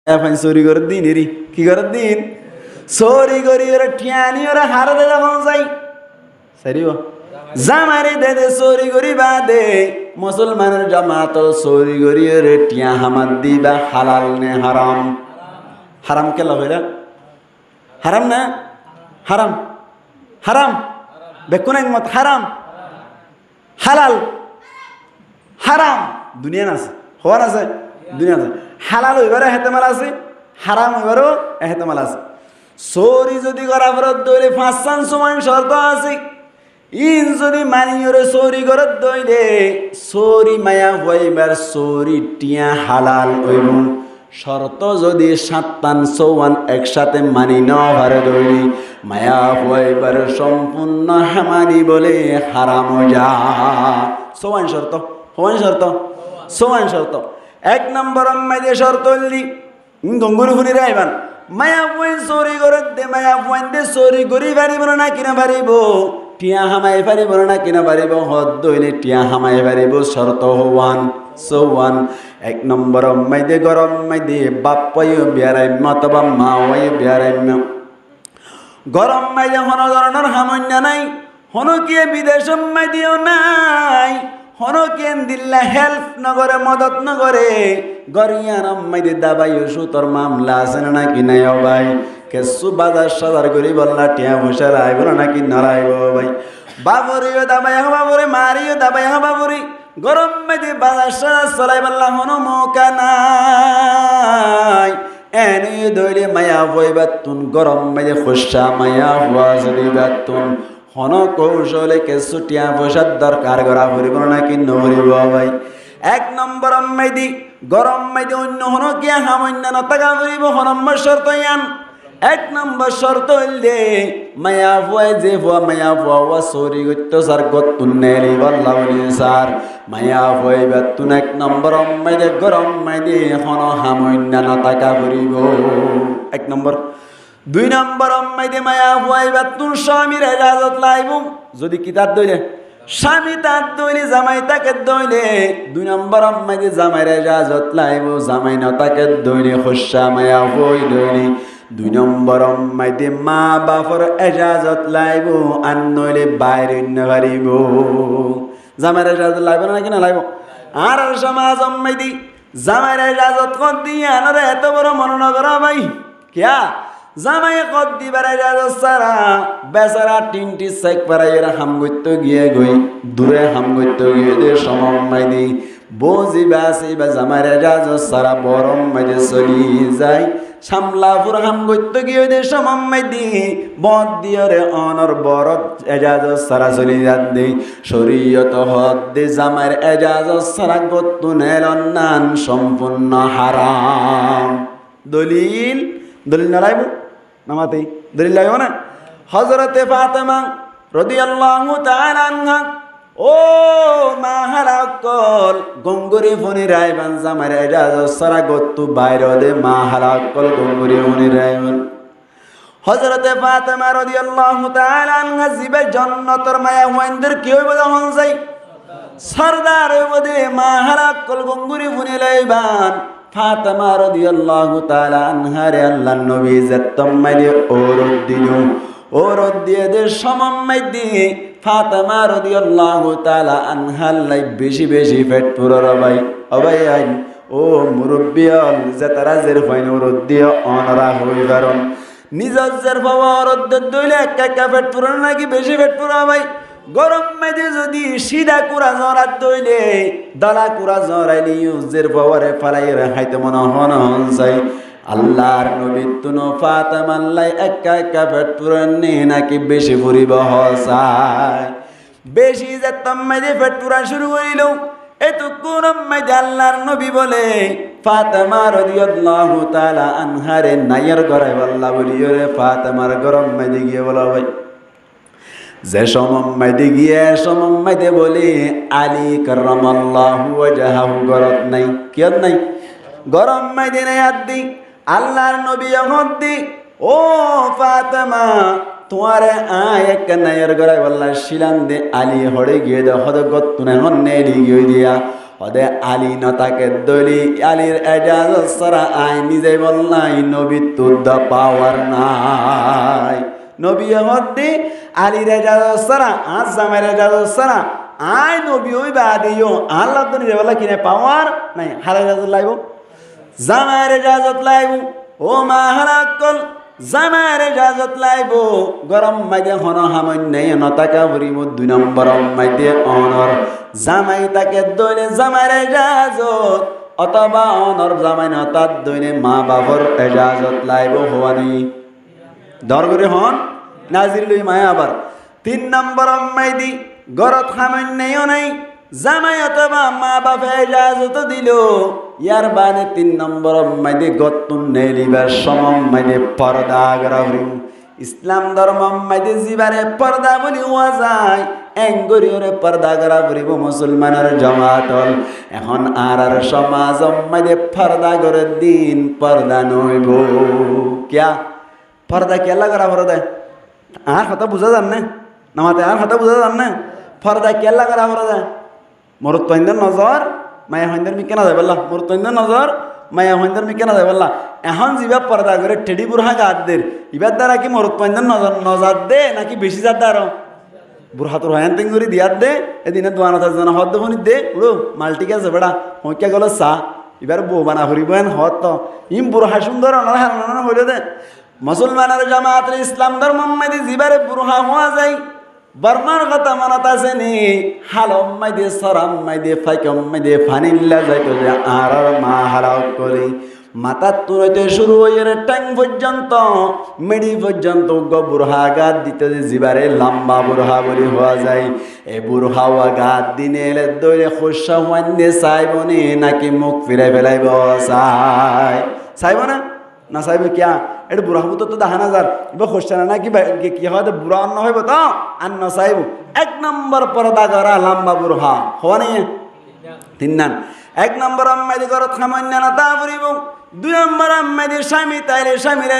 এখন চুরি করে দিন এরি কি করে দিন চুরি করি ওরা ঠিয়ানি ওরা হারাতে যখন যাই সারিব জামারি দে দে চুরি করি বা দে মুসলমানের জামাত চুরি করি ওরে টিয়া হামাত দিবা হালাল নে হারাম হারাম কেলা হইরা হারাম না হারাম হারাম বেকুন মত হারাম হালাল হারাম দুনিয়া আছে হওয়ার আছে দুনিয়া আছে হালাল হইবারও এহতেমাল আছে হারাম হইবারও এহতেমাল আছে চোরি যদি করা ফেরত দইলে ৫ সময় শর্ত আছে ইন যদি মানি ওরে চোরি করত দইলে চোরি মায়া হইবার চোরি টিয়া হালাল হইব শর্ত যদি ৭ একসাথে মানি নভারে দইলি মায়া হইবার সম্পূর্ণ হামানি বলে হারাম যা সমান শর্ত সমান শর্ত সমান শর্ত ১ নম্বর মাইদে শর্ত হলি গঙ্গুর ফুরি রাইবান মায়া বই চোরি করত দে মায়া বই দে চোরি করি পারিব না কিনা পারিব টিয়া হামাই পারিব না কিনা পারিব হদ দইলে টিয়া হামাই পারিব শর্ত হওয়ান চৌয়ান ১ নম্বর মাইদে গরম মাইদে বাপ পাইও বিয়ারাইম অথবা মা ওয়াই বিয়ারাইম গরম মাইদে কোনো ধরনের সামান্য নাই হনকিয়ে বিদেশ মাইদিও নাই হনকেন দিল্লা হেল্প নগরে মদত নগরে গরিয়ান মাইদে দাবাই সুতর মামলা আছে নাকি নাই ভাই কেসু বাজার সাজার করি বললা টিয়া বসে রাইব নাকি নড়াইব ভাই বাবরিও দাবাই বাবরে মারিও দাবাই বাবরি গরম মাইদে বাজার সাজার চলাই বললা হনো মৌকা নাই এনে দইলে মায়া হইবাতুন গরম মাইদে খুশা মায়া হওয়া যদি বাতুন হন কৌশলে কেসু টিয়া পয়সার দরকার করা ফুরিব নাকি নরিব ভাই ১ নম্বর মাইদি গরম মাইদি অন্য হন কিয়া সামান্য নতাকা ফুরিব নম্বর শর্ত ইয়ান ১ নম্বর শর্ত হইলে মায়া ফুয়াই যে ফুয়া মায়া ফুয়া চৌরি গত্য সার গত্তুন নেলি বল্লা বলি সার মায়া ফুয়াই বাতুন ১ নম্বর মাইদে গরম মাইদি হন সামান্য নতাকা ফুরিব ১ নম্বর ২ নম্বর মাইদে মায়া ফুয়াইবা তুন স্বামীর এজাজত লাইব যদি কি তার দইলে স্বামী তার দইলে জামাই তাকে দইলে ২ নম্বর মাইদে জামাইর এজাজত লাইব জামাই ন তাকে দইলে খসা মায়া ফুই দইলে ২ নম্বর মাইদে মা বাপর এজাজত লাইব আন নইলে বাইরে পারিব জামাইর এজাজত লাইব না কিনা লাইব আর সমাজ মাইদি জামাইর এজাজত কর দিয়ে আনারে এত বড় মনোনগর ভাই কিয়া জামাই কত দিবার সারা বেচারা টিনটি চেক পারাইয়ের হাম গত্য গিয়ে গই দূরে হাম গত্য গিয়ে দে সমমাই দি বজি বাসি বা জামাই রাজ সারা বরম মাইদে চলি যায় সামলাপুর হাম গত্য গিয়ে দে সমমাই দি বদ দিয়রে অনর বরত এজাজ সারা চলি যাত দে শরীয়ত হদ দে জামাইর এজাজ সারা গত্য নেলন্নান সম্পূর্ণ হারাম দলিল দলিল নারাইব নামাতে দলিল লাগবে না হযরতে ফাতেমা রাদিয়াল্লাহু তাআলা আনহা ও মা হালাকল গঙ্গুরি ফনি রাইবান জামার এজাজ সারা গত্তু বাইরে দে মা হালাকল গঙ্গুরি ফনি রাইবান হযরতে ফাতেমা রাদিয়াল্লাহু তাআলা আনহা জিবে জান্নাতের মায়া হইন্দের কি হইব যখন যাই সরদার হইব দে মা হালাকল গঙ্গুরি ফনি রাইবান ফাতেমা রাদিয়াল্লাহু তাআলা আনহারে আল্লাহর নবী জাত্তমাইলে ওরদ দিয়ে দে সমমাই দিয়ে ফাতেমা রাদিয়াল্লাহু তাআলা আনহার লাই বেশি বেশি পেট পুরর ভাই অবাই আইন ও মুরব্বিয়াল যে তারা জের ফাইন ওরদ দিয়ে অনরা হই কারণ নিজের জের বাবা ওরদ দইলে একা পেট পুরন নাকি বেশি পেট পুরা ভাই গরম মেদে যদি সিধা কুড়া জরাত দইলে দলা কুড়া জরাইলি উজের পাওয়ারে ফালাইয়ের হাইতে মনে হন চাই আল্লাহর নবী তুনো ফাতেমা আল্লাহ একা পেট পুরানি নাকি বেশি ফুরিব হসাই বেশি যে তম্মাইদে পেট পুরা শুরু হইল এত কোন মেদে আল্লাহর নবী বলে ফাতেমা রাদিয়াল্লাহু তাআলা আনহারে নাইয়ের গড়াই বল্লা বলিও রে ফাতেমার গরম মেদে গিয়ে বলা ভাই যে সমমাইতে গিয়ে সমমাইতে বলে আলী কাররামাল্লাহু ওয়াজহাহু গরত নাই কিয়ত নাই গরম মাইতে নাই আদি আল্লাহর নবী হদ্দি ও ফাতেমা তোমারে আয় এক নাইয়ের গড়াই বল্লা শিলান দে আলী হড়ে গিয়ে দে হদ গত্তুনে হন্নে গিয়ে দিয়া হদে আলী নতাকে দলি আলীর এজাজত সারা আই নিজে বললাই নবী তোর দা পাওয়ার নাই নবী হদ্দি আলীর এজাজত সারা আজ জামের এজাজত সারা আই নবী ওই বাদিও আল্লাহ তো নিজে বলা কিনে পাওয়ার নাই হারা এজাজত লাইব জামায়ের এজাজত লাইব ও মা হারাকল জামায়ের এজাজত লাইব গরম মাইদে হন হামন্য নতাকা ভরিব 2 নম্বর মাইদে অনর জামাই তাকে দইলে জামায়ের এজাজত অথবা অনর জামাই নতার দইলে মা বাবার এজাজত লাইব হওয়ানি দরগরে হন নাজির লই মায়া আবার 3 নম্বর মাইদি গরত হামন্যও নাই জামাই অথবা মা বাবা এজাজত দিল ইয়ার বানে 3 নম্বর মাইদে গতুন নেলিবার সমম মাইদে পর্দা গরাহরি ইসলাম ধর্ম মাইদে জিবারে পর্দা বলি হওয়া যায় এঙ্গরিওরে পর্দা করা করিব মুসলমানের জমাতল এখন আর সমাজ মাইদে পর্দা করে দিন পর্দা নইব কিয়া পর্দা কেলা করা পর্দা আর কথা বুঝা যান না নামাতে আর কথা বুঝা যান না পর্দা কেলা করা পর্দা মরত পাইন্দের নজর মায়া হইন্দের মি কেনা যাবেল্লা মরত পাইন্দের নজর মায়া হইন্দের মি কেনা যাবেল্লা এখন যিবা পর্দা করে টেডি বুড়হা গাদদের ইবার দ্বারা কি মরত পাইন্দের নজর নজর দে নাকি বেশি যার দ্বারা বুড়হা তোর হয়ান তেং করে দিয়ার দে এদিনে দোয়ানা তার জানা হদ ফোন দে উড়ো মাল ঠিক আছে বেড়া হইকা গেল চা এবার বউ বানা করিব হত তো ইম বুড়হা সুন্দর অনহার হইল দে মুসলমানের জামাত ইসলাম ধর্ম মাইদি জিবারে বুড়হা হওয়া যায় বর্মার কথা মনত আছে নি হালম মাইদে সরাম মাইদে ফাইকম মাইদে ফানিল্লা যাইতো যে আর মা হারাও করি মাথার তুলতে শুরু হয়ে ট্যাং পর্যন্ত মেডি পর্যন্ত বুড়হা গাত দিতে যে জিবারে লম্বা বুড়হা বলি হওয়া যায় এ বুড়হা গাত দিনে এলে দৈরে খোসা হওয়ান্নে চাইব নি নাকি মুখ ফিরে ফেলাইব চাইব না না চাইব কিয়া এটা বুড়া হবো তো দেখা না যার এবার খোসা না নাকি কি হয় বুড়া অন্ন হইব তো আর না চাইব 1 নম্বর পর্দা করা লম্বা বুড়হা হওয়া নেই 3 নান 1 নম্বর আম্মাইদি ঘর থামান্য না তা ফুরিব 2 নম্বর আম্মাইদি স্বামী তাইলে স্বামীরা